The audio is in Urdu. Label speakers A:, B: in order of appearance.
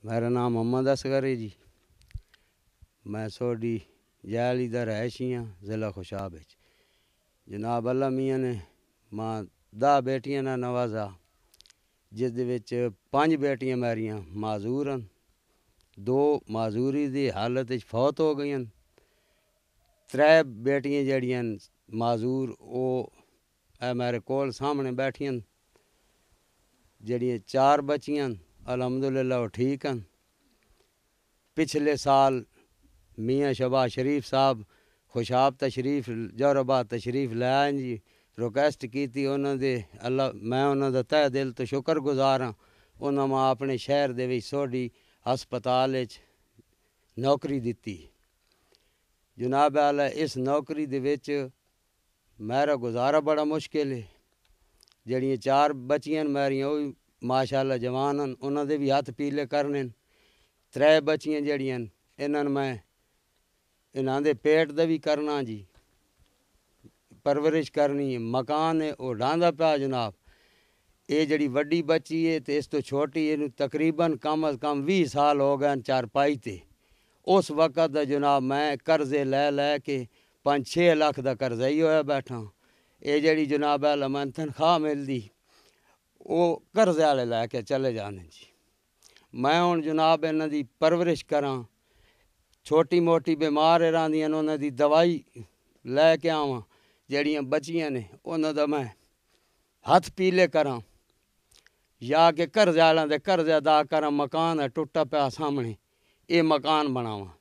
A: میرا نام محمد اصغر ہے جی، میں سوڈی جیلی دا رہائشی ہاں ضلع خوشاب ہے۔ جناب اللہ میاں نے ماں 10 بیٹیاں نہ نوازا، جس دے وچ 5 بیٹیاں میریاں معذور ہیں، 2 معذوری دی حالت وچ فوت ہو گئی ہیں، 3 بیٹیاں جڑیاں معذور او اے میرے کول سامنے بیٹھیاں، جڑیاں 4 بچیاں الحمدللہ وہ ٹھیک ہیں۔ پچھلے سال میاں شباز شریف صاحب خوشاب تشریف جوراباد تشریف لے آئے جی، ریکویسٹ کیتی انہوں دے اللہ میں انہوں دا تہ دل تو شکر گزار ہاں، انہوں نے اپنے شہر دے وچ سوڈی ہسپتال وچ نوکری دتی۔ جناب اعلی اس نوکری دے وچ میرا گزارا بڑا مشکل ہے، جڑیاں 4 بچیاں میریاں وہ ماشاءاللہ جوان ہیں، انہوں دے بھی ہاتھ پیلے کرنے، 3 بچیاں جڑیاں انہاں میں انہاں دے پیٹ دا بھی کرنا جی، پرورش کرنی ہے، مکان ہے وہ ڈھاندا پیا جناب۔ اے جڑی وڈی بچی ہے تے اس تو چھوٹی ہے تقریباً کم از کم 20 سال ہو گئے چارپائی تے۔ اس وقت دا جناب میں قرضے لے کے 5-6 لاکھ دا قرضہ ہی ہویا بیٹھا۔ اے جڑی جناب اعلی میں تنخواہ ملدی وہ قرضے والے لے کے چلے جانے جی۔ میں ہن جناب انہاں دی پرورش کراں، چھوٹی موٹی بیمار رہندیاں انہاں دی دوائی لے کے آواں، جڑیاں بچیاں نے انہاں دا میں ہاتھ پیلے کراں، یا کہ قرضے والے دے قرضے ادا کراں، مکان ہے ٹوٹا پیا سامنے، اے مکان بناواں۔